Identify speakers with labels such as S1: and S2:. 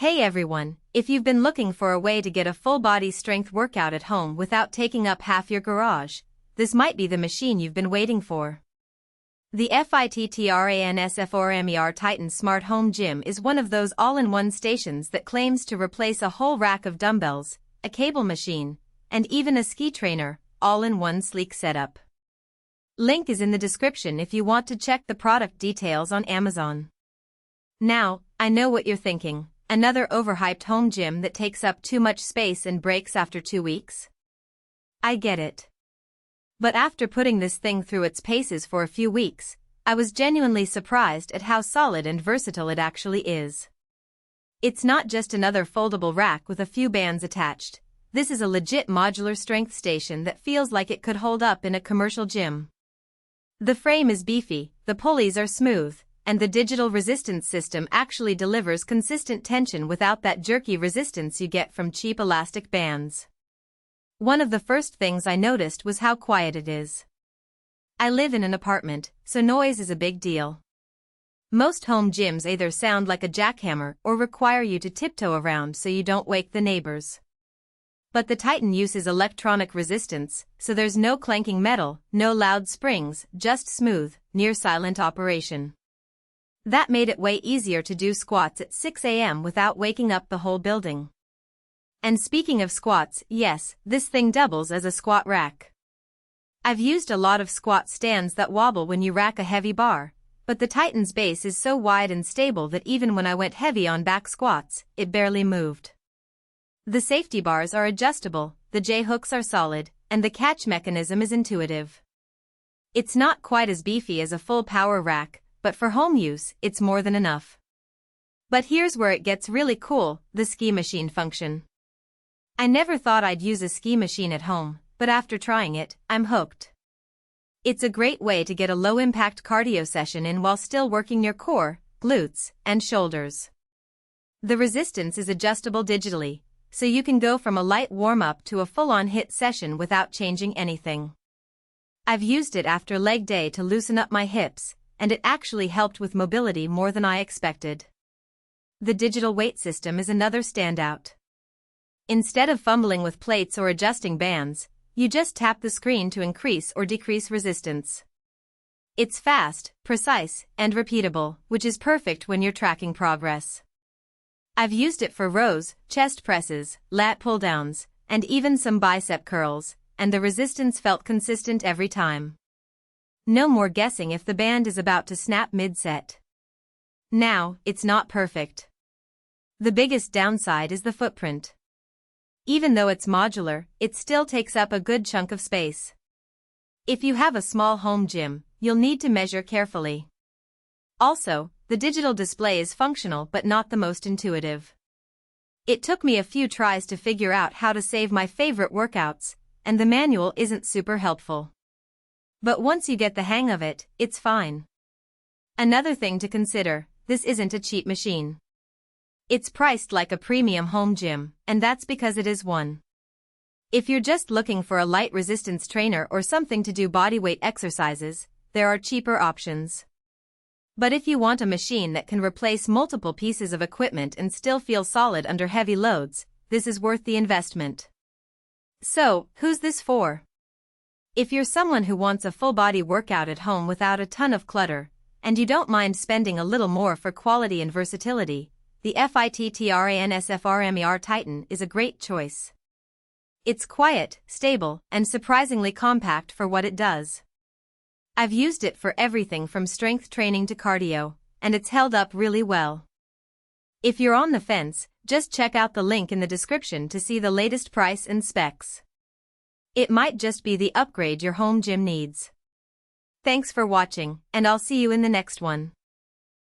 S1: Hey everyone, if you've been looking for a way to get a full-body strength workout at home without taking up half your garage, this might be the machine you've been waiting for. The FITTRANSFORMER Titan Smart Home Gym is one of those all-in-one stations that claims to replace a whole rack of dumbbells, a cable machine, and even a ski trainer, all in one sleek setup. Link is in the description if you want to check the product details on Amazon. Now, I know what you're thinking. Another overhyped home gym that takes up too much space and breaks after 2 weeks? I get it. But after putting this thing through its paces for a few weeks, I was genuinely surprised at how solid and versatile it actually is. It's not just another foldable rack with a few bands attached. This is a legit modular strength station that feels like it could hold up in a commercial gym. The frame is beefy, the pulleys are smooth, and the digital resistance system actually delivers consistent tension without that jerky resistance you get from cheap elastic bands. One of the first things I noticed was how quiet it is. I live in an apartment, so noise is a big deal. Most home gyms either sound like a jackhammer or require you to tiptoe around so you don't wake the neighbors. But the Titan uses electronic resistance, so there's no clanking metal, no loud springs, just smooth, near-silent operation. That made it way easier to do squats at 6 a.m. without waking up the whole building. And speaking of squats, yes, this thing doubles as a squat rack. I've used a lot of squat stands that wobble when you rack a heavy bar, but the Titan's base is so wide and stable that even when I went heavy on back squats, it barely moved. The safety bars are adjustable, the J-hooks are solid, and the catch mechanism is intuitive. It's not quite as beefy as a full power rack, but for home use, it's more than enough. But here's where it gets really cool, the ski machine function. I never thought I'd use a ski machine at home, but after trying it, I'm hooked. It's a great way to get a low-impact cardio session in while still working your core, glutes, and shoulders. The resistance is adjustable digitally, so you can go from a light warm-up to a full-on HIIT session without changing anything. I've used it after leg day to loosen up my hips, and it actually helped with mobility more than I expected. The digital weight system is another standout. Instead of fumbling with plates or adjusting bands, you just tap the screen to increase or decrease resistance. It's fast, precise, and repeatable, which is perfect when you're tracking progress. I've used it for rows, chest presses, lat pull-downs, and even some bicep curls, and the resistance felt consistent every time. No more guessing if the band is about to snap mid-set. Now, it's not perfect. The biggest downside is the footprint. Even though it's modular, it still takes up a good chunk of space. If you have a small home gym, you'll need to measure carefully. Also, the digital display is functional but not the most intuitive. It took me a few tries to figure out how to save my favorite workouts, and the manual isn't super helpful. But once you get the hang of it, it's fine. Another thing to consider, this isn't a cheap machine. It's priced like a premium home gym, and that's because it is one. If you're just looking for a light resistance trainer or something to do bodyweight exercises, there are cheaper options. But if you want a machine that can replace multiple pieces of equipment and still feel solid under heavy loads, this is worth the investment. So, who's this for? If you're someone who wants a full-body workout at home without a ton of clutter, and you don't mind spending a little more for quality and versatility, the FITTRANSFORMER Titan is a great choice. It's quiet, stable, and surprisingly compact for what it does. I've used it for everything from strength training to cardio, and it's held up really well. If you're on the fence, just check out the link in the description to see the latest price and specs. It might just be the upgrade your home gym needs. Thanks for watching, and I'll see you in the next one.